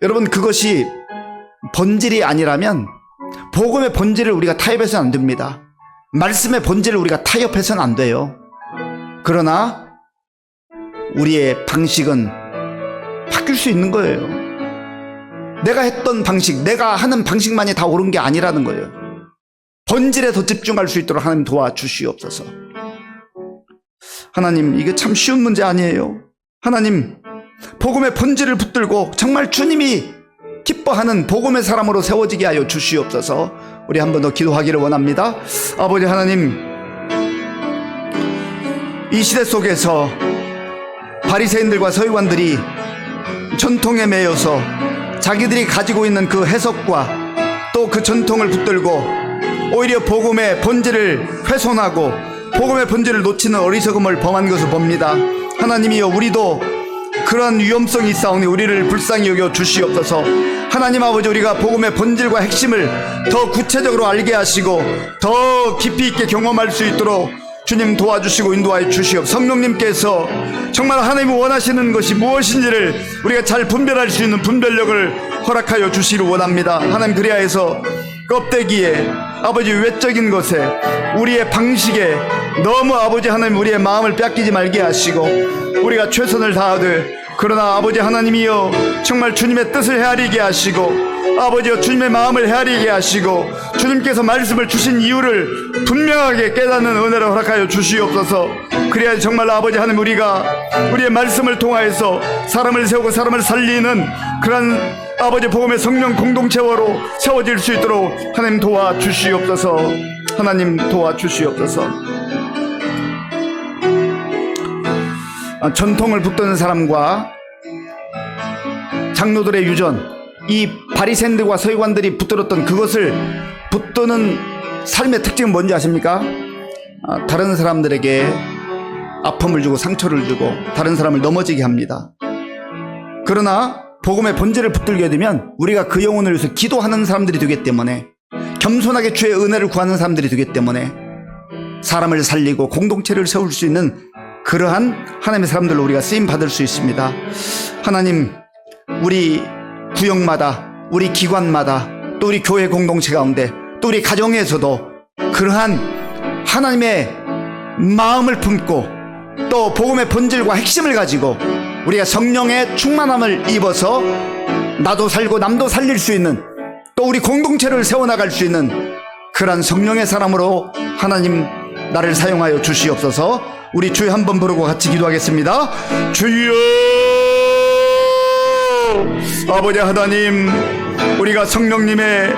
여러분, 그것이 본질이 아니라면 복음의 본질을 우리가 타협해서는 안 됩니다. 말씀의 본질을 우리가 타협해서는 안 돼요. 그러나 우리의 방식은 바뀔 수 있는 거예요. 내가 했던 방식, 내가 하는 방식만이 다 옳은 게 아니라는 거예요. 본질에 더 집중할 수 있도록 하나님 도와주시옵소서. 하나님, 이게 참 쉬운 문제 아니에요. 하나님, 복음의 본질을 붙들고 정말 주님이 기뻐하는 복음의 사람으로 세워지게 하여 주시옵소서. 우리 한 번 더 기도하기를 원합니다. 아버지 하나님, 이 시대 속에서 바리새인들과 서기관들이 전통에 매여서 자기들이 가지고 있는 그 해석과 또 그 전통을 붙들고 오히려 복음의 본질을 훼손하고 복음의 본질을 놓치는 어리석음을 범한 것을 봅니다. 하나님이여, 우리도 그러한 위험성이 있사오니 우리를 불쌍히 여겨 주시옵소서. 하나님 아버지, 우리가 복음의 본질과 핵심을 더 구체적으로 알게 하시고 더 깊이 있게 경험할 수 있도록 주님 도와주시고 인도하여 주시옵소서. 성령님께서 정말 하나님이 원하시는 것이 무엇인지를 우리가 잘 분별할 수 있는 분별력을 허락하여 주시기를 원합니다. 하나님, 그리하여서 껍데기에 아버지 외적인 것에 우리의 방식에 너무 아버지 하나님 우리의 마음을 뺏기지 말게 하시고 우리가 최선을 다하되, 그러나 아버지 하나님이여 정말 주님의 뜻을 헤아리게 하시고 아버지여 주님의 마음을 헤아리게 하시고 주님께서 말씀을 주신 이유를 분명하게 깨닫는 은혜를 허락하여 주시옵소서. 그래야 정말 아버지 하나님, 우리가 우리의 말씀을 통하여서 사람을 세우고 사람을 살리는 그런 아버지 복음의 성령 공동체로 세워질 수 있도록 하나님 도와주시옵소서. 하나님 도와주시옵소서. 전통을 붙드는 사람과 장로들의 유전, 이 바리새인들과 서기관들이 붙들었던 그것을 붙드는 삶의 특징은 뭔지 아십니까? 다른 사람들에게 아픔을 주고 상처를 주고 다른 사람을 넘어지게 합니다. 그러나 복음의 본질을 붙들게 되면 우리가 그 영혼을 위해서 기도하는 사람들이 되기 때문에, 겸손하게 주의 은혜를 구하는 사람들이 되기 때문에 사람을 살리고 공동체를 세울 수 있는 그러한 하나님의 사람들로 우리가 쓰임 받을 수 있습니다. 하나님, 우리 구역마다, 우리 기관마다, 또 우리 교회 공동체 가운데, 또 우리 가정에서도 그러한 하나님의 마음을 품고 또 복음의 본질과 핵심을 가지고 우리가 성령의 충만함을 입어서 나도 살고 남도 살릴 수 있는, 또 우리 공동체를 세워나갈 수 있는 그러한 성령의 사람으로 하나님 나를 사용하여 주시옵소서. 우리 주여 한번 부르고 같이 기도하겠습니다. 주여, 아버지 하나님, 우리가 성령님의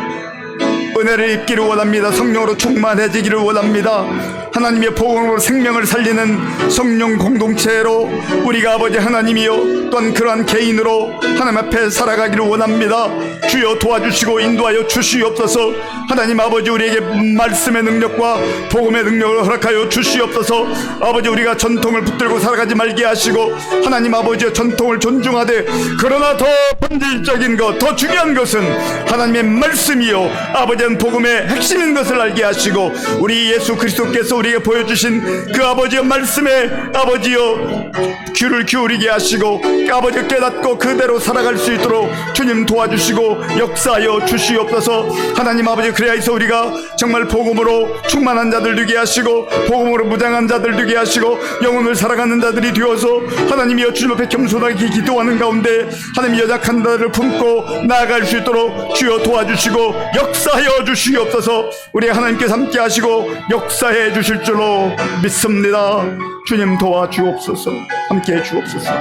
은혜를 입기를 원합니다. 성령으로 충만해지기를 원합니다. 하나님의 복음으로 생명을 살리는 성령 공동체로 우리가 아버지 하나님이여 또한 그러한 개인으로 하나님 앞에 살아가기를 원합니다. 주여 도와주시고 인도하여 주시옵소서. 하나님 아버지, 우리에게 말씀의 능력과 복음의 능력을 허락하여 주시옵소서. 아버지, 우리가 전통을 붙들고 살아가지 말게 하시고 하나님 아버지의 전통을 존중하되, 그러나 더 본질적인 것, 더 중요한 것은 하나님의 말씀이요 아버지는 복음의 핵심인 것을 알게 하시고 우리 예수 그리스도께서 우리에게 보여주신 그 아버지의 말씀에 아버지여 귀를 기울이게 하시고 아버지 깨닫고 그대로 살아갈 수 있도록 주님 도와주시고 역사하여 주시옵소서. 하나님 아버지, 그래야해서 우리가 정말 복음으로 충만한 자들 되게 하시고 복음으로 무장한 자들 되게 하시고 영혼을 살아가는 자들이 되어서 하나님이여 주님 앞에 겸손하게 기도하는 가운데 하나님 연약한 자들을 품고 나아갈 수 있도록 주여 도와주시고 역사하여 주시옵소서. 우리 하나님께서 함께 하시고 역사해 주실 줄로 믿습니다. 주님 도와주옵소서. 함께 해 주옵소서.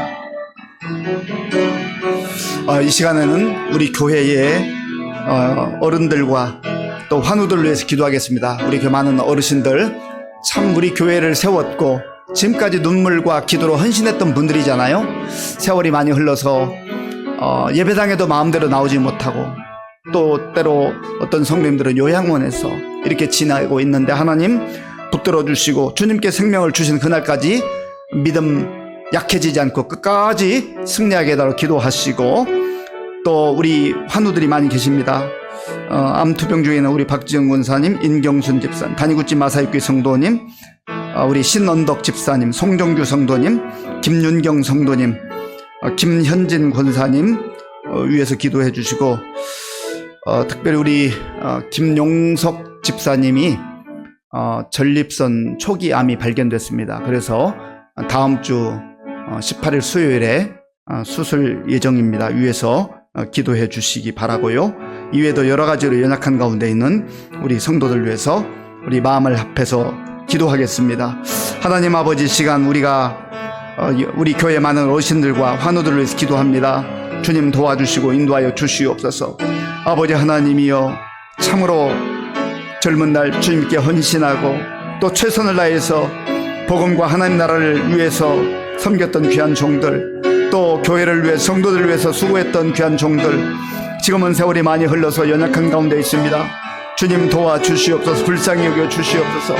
이 시간에는 우리 교회의 어른들과 또 환우들을 위해서 기도하겠습니다. 우리 교회 많은 어르신들, 참 우리 교회를 세웠고 지금까지 눈물과 기도로 헌신했던 분들이잖아요. 세월이 많이 흘러서 예배당에도 마음대로 나오지 못하고 또 때로 어떤 성도님들은 요양원에서 이렇게 지나고 있는데 하나님 붙들어 주시고 주님께 생명을 주신 그날까지 믿음 약해지지 않고 끝까지 승리하게 해달라고 기도하시고, 또 우리 환우들이 많이 계십니다. 암투병 중에 있는 우리 박지영 권사님, 인경순 집사님, 단위구치 마사육교 성도님, 우리 신언덕 집사님, 송정규 성도님, 김윤경 성도님, 김현진 권사님 위해서 기도해 주시고, 특별히 우리 김용석 집사님이 전립선 초기 암이 발견됐습니다. 그래서 다음 주 18일 수요일에 수술 예정입니다. 위해서 기도해 주시기 바라고요. 이외에도 여러 가지로 연약한 가운데 있는 우리 성도들 위해서 우리 마음을 합해서 기도하겠습니다. 하나님 아버지, 시간 우리가 우리 교회 많은 어르신들과 환우들을 위해서 기도합니다. 주님 도와주시고 인도하여 주시옵소서. 아버지 하나님이여, 참으로 젊은 날 주님께 헌신하고 또 최선을 다해서 복음과 하나님 나라를 위해서 섬겼던 귀한 종들, 또 교회를 위해 성도들을 위해서 수고했던 귀한 종들, 지금은 세월이 많이 흘러서 연약한 가운데 있습니다. 주님 도와주시옵소서. 불쌍히 여겨 주시옵소서.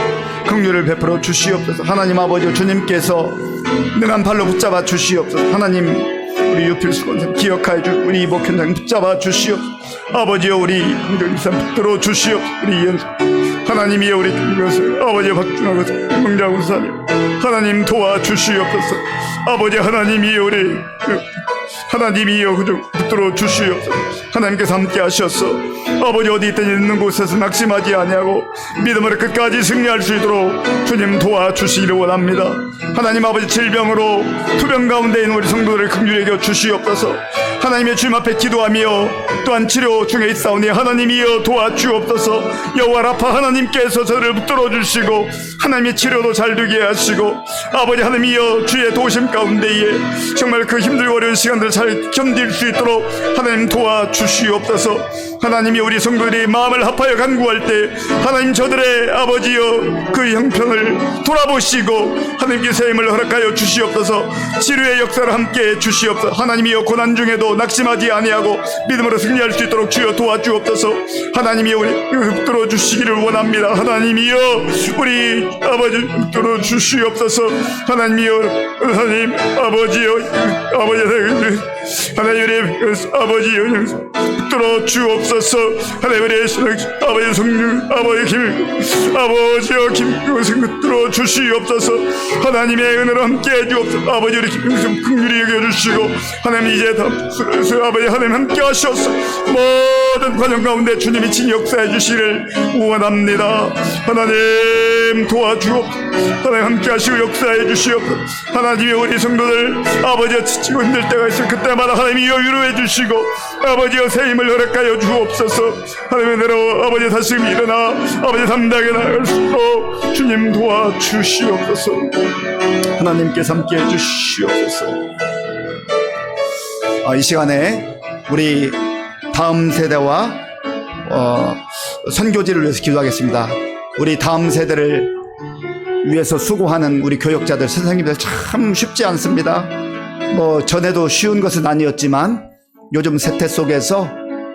긍휼을 베풀어 주시옵소서. 하나님 아버지, 주님께서 능한 발로 붙잡아 주시옵소서. 하나님, 우리 유필수 권사 기억하여 주, 우리 이복현장 붙잡아 주시옵소서. 아버지여, 우리 황정일산 붙들어 주시옵소서. 우리 이현수 하나님이여, 우리 김교수 아버지 박준하 권사 명자 권사님 하나님 도와주시옵소서. 아버지 하나님이여, 우리 하나님이여 그중 붙들어 주시옵소서. 하나님께서 함께 하셔서 아버지 어디 있든 있는 곳에서 낙심하지 아니하고 믿음으로 끝까지 승리할 수 있도록 주님 도와주시기를 원합니다. 하나님 아버지, 질병으로 투병 가운데 있는 우리 성도들을 긍휼히 여겨 주시옵소서. 하나님의 주님 앞에 기도하며 또한 치료 중에 있사오니 하나님이여 도와주옵소서. 여호와 라파 하나님께서 저를 붙들어 주시고 하나님의 치료도 잘 되게 하시고, 아버지 하나님이여 주의 도심 가운데에 정말 그 힘들고 어려운 시간들을 잘 견딜 수 있도록 하나님 도와주시옵소서. 하나님이 우리 성도들이 마음을 합하여 간구할 때 하나님 저들의 아버지여 그 형편을 돌아보시고 하나님께 새 힘을 허락하여 주시옵소서. 치료의 역사를 함께 주시옵소서. 하나님이여 고난 중에도 낙심하지 아니하고 믿음으로 승리할 수 있도록 주여 도와주옵소서. 하나님이여 우리 붙들어 주시기를 원합니다. 하나님이여 우리 아버지 붙들어 주시옵소서. 하나님이여 하나님 아버지여 하나님 우리 아버지여 붙들어 주옵소서. 하나님 우리 아버지 성령 아버지 김 아버지여 김교승 붙들어 주시옵소서. 하나님의 은혜로 함께 해주옵소서. 아버지 우리 김교승 긍휼히 여겨주시고 하나님 이제 다 아버지 하나님 함께 하셔서 모든 과정 가운데 주님이 친 역사해 주시기를 원합니다. 하나님 도와주옵소서. 하나님 함께 하시고 역사해 주시옵소서. 하나님이 우리 성도들 아버지여 지치고 힘들 때가 있을 그때마다 하나님이 여유로 해주시고 아버지여 새 힘을 허락하여 주옵소서. 하나님의 은혜로 아버지 다시 일어나 아버지 담대하게 나아갈 수 있도록 주님 도와주시옵소서. 하나님께서 함께 해주시옵소서. 이 시간에 우리 다음 세대와 선교지를 위해서 기도하겠습니다. 우리 다음 세대를 위해서 수고하는 우리 교역자들, 선생님들 참 쉽지 않습니다. 전에도 쉬운 것은 아니었지만 요즘 세태 속에서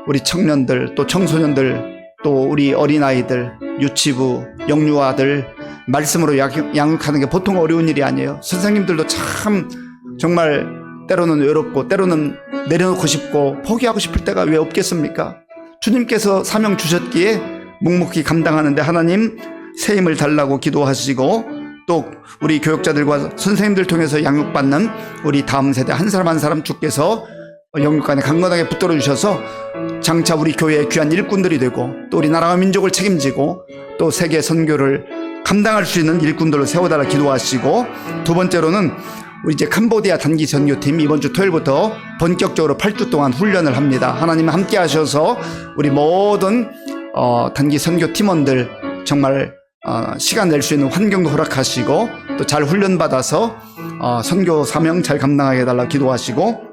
우리 청년들 또 청소년들 또 우리 어린아이들, 유치부, 영유아들 말씀으로 양육하는 게 보통 어려운 일이 아니에요. 선생님들도 참 정말 때로는 외롭고 때로는 내려놓고 싶고 포기하고 싶을 때가 왜 없겠습니까? 주님께서 사명 주셨기에 묵묵히 감당하는데 하나님 새 힘을 달라고 기도하시고, 또 우리 교역자들과 선생님들 통해서 양육받는 우리 다음 세대 한 사람 한 사람 주께서 영육간에 강건하게 붙들어 주셔서 장차 우리 교회의 귀한 일꾼들이 되고 또 우리 나라와 민족을 책임지고 또 세계 선교를 감당할 수 있는 일꾼들을 세워달라 기도하시고, 두 번째로는 우리 이제 캄보디아 단기 선교팀 이번 주 토요일부터 본격적으로 8주 동안 훈련을 합니다. 하나님 함께 하셔서 우리 모든 단기 선교 팀원들 정말 시간 낼 수 있는 환경도 허락하시고 또 잘 훈련받아서 선교 사명 잘 감당하게 해달라 기도하시고,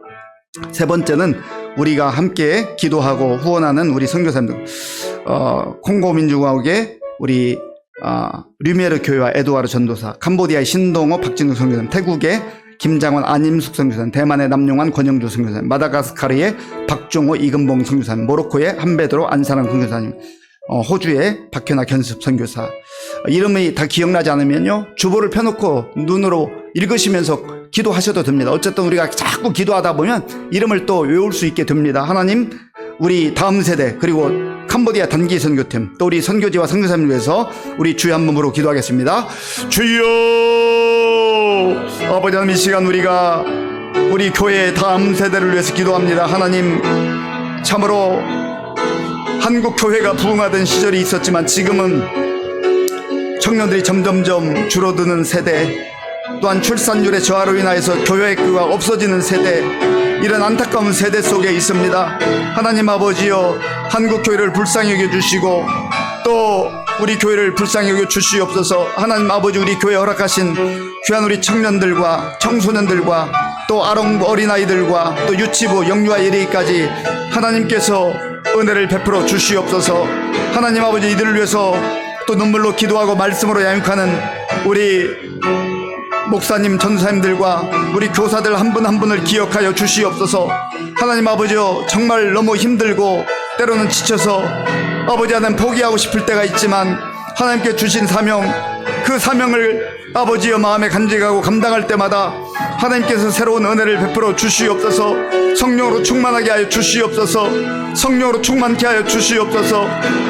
세 번째는 우리가 함께 기도하고 후원하는 우리 선교사님들, 콩고 민주공화국의 우리 류메르 교회와 에드와르 전도사, 캄보디아의 신동호 박진우 선교사님, 태국의 김장원 안임숙 선교사님, 대만의 남용환 권영주 선교사님, 마다가스카르의 박종호 이금봉 선교사님, 모로코의 한베드로 안사랑 선교사님, 호주의 박현아 견습 선교사. 이름이 다 기억나지 않으면요 주보를 펴놓고 눈으로 읽으시면서 기도하셔도 됩니다. 어쨌든 우리가 자꾸 기도하다 보면 이름을 또 외울 수 있게 됩니다. 하나님 우리 다음 세대 그리고 캄보디아 단기 선교팀 또 우리 선교지와 선교사님을 위해서 우리 주여 한 몸으로 기도하겠습니다. 주여 아버지 하나님, 이 시간 우리가 우리 교회의 다음 세대를 위해서 기도합니다. 하나님 참으로 한국 교회가 부흥하던 시절이 있었지만 지금은 청년들이 점점점 줄어드는 세대, 또한 출산율의 저하로 인하여서 교회가 없어지는 세대, 이런 안타까운 세대 속에 있습니다. 하나님 아버지여 한국 교회를 불쌍히 여겨주시고 또 우리 교회를 불쌍히 여겨 주시옵소서. 하나님 아버지, 우리 교회 허락하신 귀한 우리 청년들과 청소년들과 또 아롱 어린아이들과 또 유치부 영유아 예리까지 하나님께서 은혜를 베풀어 주시옵소서. 하나님 아버지, 이들을 위해서 또 눈물로 기도하고 말씀으로 양육하는 우리 목사님 전사님들과 우리 교사들 한 분 한 분을 기억하여 주시옵소서. 하나님 아버지요, 정말 너무 힘들고 때로는 지쳐서 아버지 하나님 포기하고 싶을 때가 있지만 하나님께 주신 사명, 그 사명을 아버지여 마음에 간직하고 감당할 때마다 하나님께서 새로운 은혜를 베풀어 주시옵소서. 성령으로 충만하게 하여 주시옵소서. 성령으로 충만케 하여 주시옵소서.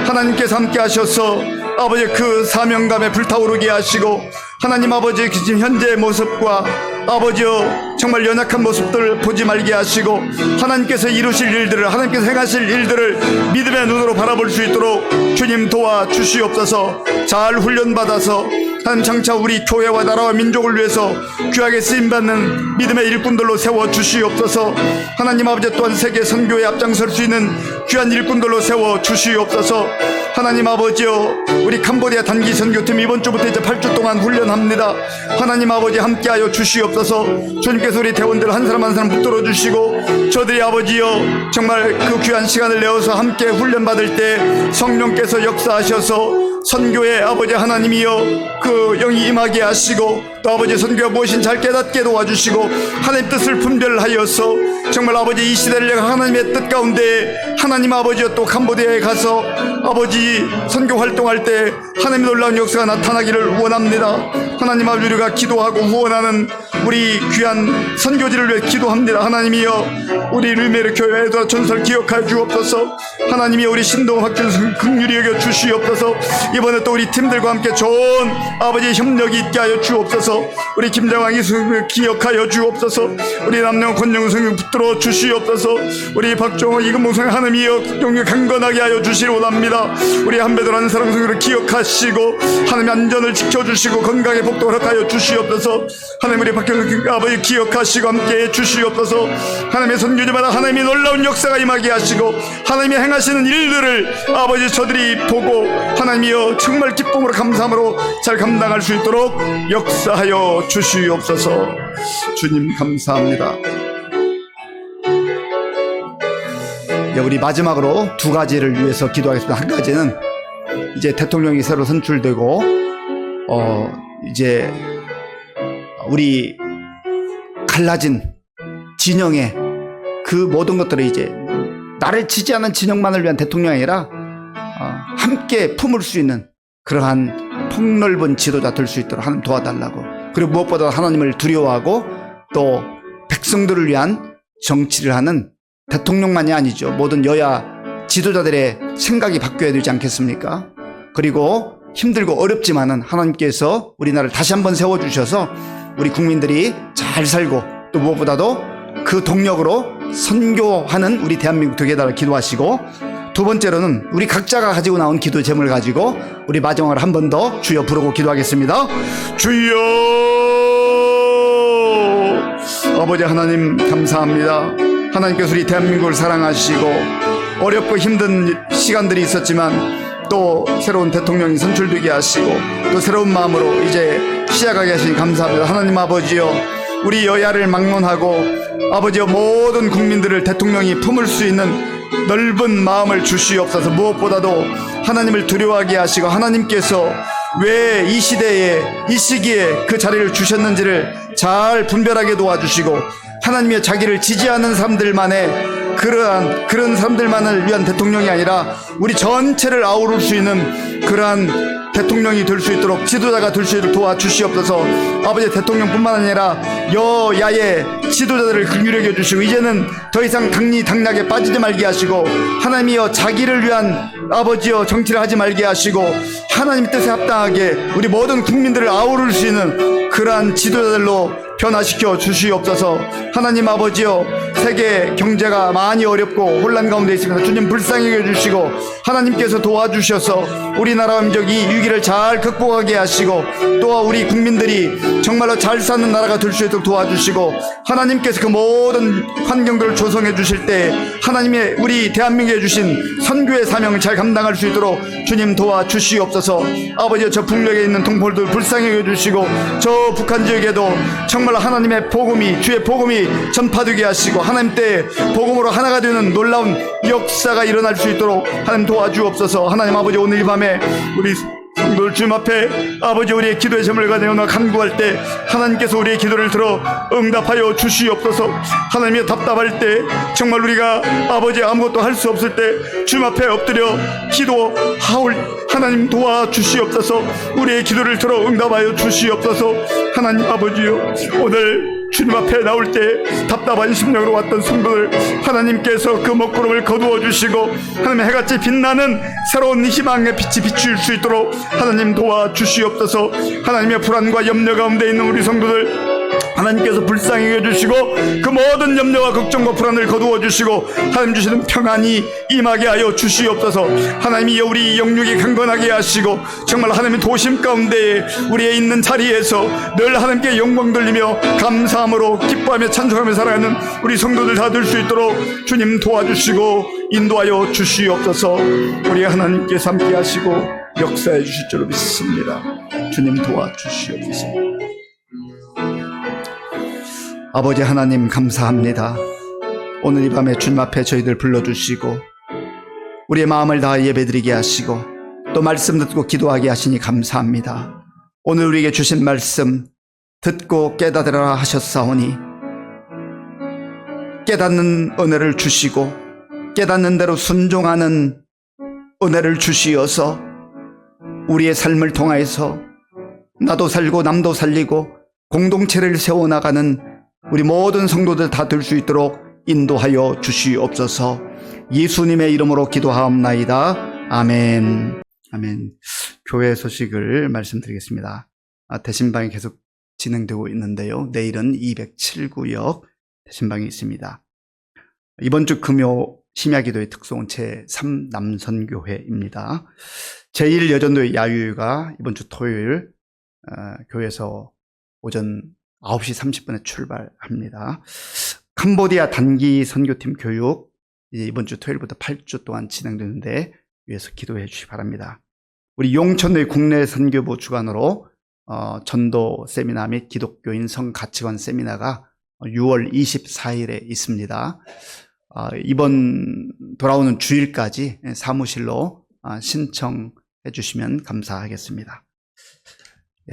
하나님께서 함께 하셔서 아버지 그 사명감에 불타오르게 하시고, 하나님 아버지 지금 현재의 모습과 아버지여 정말 연약한 모습들을 보지 말게 하시고, 하나님께서 이루실 일들을, 하나님께서 행하실 일들을 믿음의 눈으로 바라볼 수 있도록 주님 도와 주시옵소서. 잘 훈련받아서 하나님 장차 우리 교회와 나라와 민족을 위해서 귀하게 쓰임받는 믿음의 일꾼들로 세워 주시옵소서. 하나님 아버지 또한 세계 선교에 앞장설 수 있는 귀한 일꾼들로 세워 주시옵소서. 하나님 아버지여, 우리 캄보디아 단기 선교팀 이번 주부터 이제 8주 동안 훈련합니다. 하나님 아버지 함께하여 주시옵소서. 주님께서 우리 대원들 한 사람 한 사람 붙들어 주시고, 저들이 아버지여 정말 그 귀한 시간을 내어서 함께 훈련받을 때 성령께서 역사하셔서 선교의 아버지 하나님이여 그 영이 임하게 하시고, 또 아버지 선교가 무엇인 잘 깨닫게 도와주시고, 하나님 뜻을 분별하여서 정말 아버지 이 시대를 내가 하나님의 뜻 가운데 하나님 아버지여 또 캄보디아에 가서 아버지 선교 활동할 때 하나님의 놀라운 역사가 나타나기를 원합니다. 하나님 아버지, 우리가 기도하고 후원하는 우리 귀한 선교지를 위해 기도합니다. 하나님이여 우리 르메르 교회 에도라 전설 기억하여 주옵소서. 하나님이여 우리 신동 학교 긍휼히 여겨 주시옵소서. 이번에 또 우리 팀들과 함께 좋은 아버지 협력이 있게 하여 주옵소서. 우리 김장왕 이승을 기억하여 주옵소서. 우리 남영 권영승을 붙들어 주시옵소서. 우리 박종호 이금봉성 하나님이여 영역 강건하게 하여 주시기 원합니다. 우리 한배들 한 사람 성을 기억하시고 하나님의 안전을 지켜주시고 건강에 복도 허락하여 주시옵소서. 하나님 우리 박경수 아버지 기억하시고 함께해 주시옵소서. 하나님의 선교지마다 하나님의 놀라운 역사가 임하게 하시고, 하나님이 행하시는 일들을 아버지 저들이 보고 하나님이여 정말 기쁨으로 감사함으로 잘 감당할 수 있도록 역사하여 주시옵소서. 주님 감사합니다. 우리 마지막으로 두 가지를 위해서 기도하겠습니다. 한 가지는 이제 대통령이 새로 선출되고 이제 우리 갈라진 진영의 그 모든 것들을 이제 나를 지지하는 진영만을 위한 대통령이 아니라 함께 품을 수 있는 그러한 폭넓은 지도자 될 수 있도록 하나님 도와달라고, 그리고 무엇보다 하나님을 두려워하고 또 백성들을 위한 정치를 하는 대통령만이 아니죠. 모든 여야 지도자들의 생각이 바뀌어야 되지 않겠습니까? 그리고 힘들고 어렵지만은 하나님께서 우리나라를 다시 한번 세워주셔서 우리 국민들이 잘 살고, 또 무엇보다도 그 동력으로 선교하는 우리 대한민국 되게 해달라 기도하시고, 두 번째로는 우리 각자가 가지고 나온 기도 제목을 가지고 우리 마지막으로 한 번 더 주여 부르고 기도하겠습니다. 주여! 아버지 하나님 감사합니다. 하나님께서 우리 대한민국을 사랑하시고 어렵고 힘든 시간들이 있었지만 또 새로운 대통령이 선출되게 하시고 또 새로운 마음으로 이제 시작하게 하시니 감사합니다. 하나님 아버지여, 우리 여야를 막론하고 아버지여 모든 국민들을 대통령이 품을 수 있는 넓은 마음을 주시옵소서. 무엇보다도 하나님을 두려워하게 하시고, 하나님께서 왜 이 시대에 이 시기에 그 자리를 주셨는지를 잘 분별하게 도와주시고, 하나님의 자기를 지지하는 사람들만의 그런 사람들만을 위한 대통령이 아니라 우리 전체를 아우를 수 있는 그러한 대통령이 될 수 있도록, 지도자가 될 수 있도록 도와주시옵소서. 아버지, 대통령뿐만 아니라 여야의 지도자들을 긍휼히 여겨주시고, 이제는 더 이상 당락에 빠지지 말게 하시고, 하나님이여 자기를 위한 아버지여 정치를 하지 말게 하시고, 하나님 뜻에 합당하게 우리 모든 국민들을 아우를 수 있는 그러한 지도자들로 변화시켜 주시옵소서. 하나님 아버지여, 세계 경제가 많이 어렵고 혼란 가운데 있습니다. 주님 불쌍히 여겨주시고 하나님께서 도와주셔서 우리나라 민족이 위기를 잘 극복하게 하시고 또 우리 국민들이 정말로 잘 사는 나라가 될 수 있도록 도와주시고 하나님께서 그 모든 환경들을 조성해 주실 때 하나님의 우리 대한민국에 주신 선교의 사명을 잘 감당할 수 있도록 주님 도와주시옵소서. 아버지, 저 북녘에 있는 동포들 불쌍히 여겨주시고 저 북한 지역에도 정말 하나님의 복음이, 주의 복음이 전파되게 하시고 하나님 때 복음으로 하나가 되는 놀라운 역사가 일어날 수 있도록 하나님 도와주옵소서. 하나님 아버지, 오늘 이 밤에 우리 성도들 주님 앞에 아버지 우리의 기도의 제목을 가지고 간구할 때 하나님께서 우리의 기도를 들어 응답하여 주시옵소서. 하나님이 답답할 때 정말 우리가 아버지 아무것도 할 수 없을 때 주님 앞에 엎드려 기도하올 하나님 도와주시옵소서. 우리의 기도를 들어 응답하여 주시옵소서. 하나님 아버지요, 오늘 주님 앞에 나올 때 답답한 심령으로 왔던 성도들 하나님께서 그 먹구름을 거두어 주시고 하나님의 해같이 빛나는 새로운 희망의 빛이 비출 수 있도록 하나님 도와주시옵소서. 하나님의 불안과 염려 가운데 있는 우리 성도들 하나님께서 불쌍히 여겨주시고 그 모든 염려와 걱정과 불안을 거두어 주시고 하나님 주시는 평안이 임하게 하여 주시옵소서. 하나님이 우리 영육이 강건하게 하시고 정말 하나님의 도심 가운데 우리의 있는 자리에서 늘 하나님께 영광 돌리며 감사함으로 기뻐하며 찬송하며 살아가는 우리 성도들 다 될 수 있도록 주님 도와주시고 인도하여 주시옵소서. 우리 하나님께서 함께 하시고 역사해 주실 줄로 믿습니다. 주님 도와주시옵소서. 아버지 하나님 감사합니다. 오늘 이 밤에 주님 앞에 저희들 불러주시고 우리의 마음을 다하 예배드리게 하시고 또 말씀 듣고 기도하게 하시니 감사합니다. 오늘 우리에게 주신 말씀 듣고 깨닫으라 하셨사오니 깨닫는 은혜를 주시고 깨닫는 대로 순종하는 은혜를 주시어서 우리의 삶을 통하여서 나도 살고 남도 살리고 공동체를 세워나가는 우리 모든 성도들 다 될 수 있도록 인도하여 주시옵소서. 예수님의 이름으로 기도하옵나이다. 아멘. 아멘. 교회 소식을 말씀드리겠습니다. 대신방이 계속 진행되고 있는데요. 내일은 207구역 대신방이 있습니다. 이번 주 금요 심야기도의 특송은 제3 남선교회입니다. 제1여전도의 야유가 이번 주 토요일 교회에서 오전 9시 30분에 출발합니다. 캄보디아 단기 선교팀 교육 이번 주 토요일부터 8주 동안 진행되는데 위해서 기도해 주시기 바랍니다. 우리 용천의 국내 선교부 주관으로 전도 세미나 및 기독교인 성가치관 세미나가 6월 24일에 있습니다. 이번 돌아오는 주일까지 사무실로 신청해 주시면 감사하겠습니다.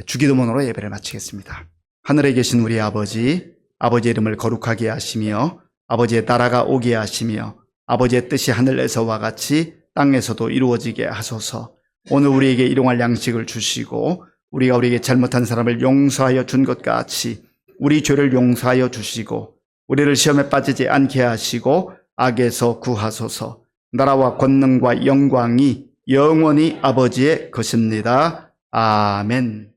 주기도문으로 예배를 마치겠습니다. 하늘에 계신 우리 아버지, 아버지의 이름을 거룩하게 하시며 아버지의 나라가 오게 하시며 아버지의 뜻이 하늘에서와 같이 땅에서도 이루어지게 하소서. 오늘 우리에게 일용할 양식을 주시고 우리가 우리에게 잘못한 사람을 용서하여 준 것 같이 우리 죄를 용서하여 주시고 우리를 시험에 빠지지 않게 하시고 악에서 구하소서. 나라와 권능과 영광이 영원히 아버지의 것입니다. 아멘.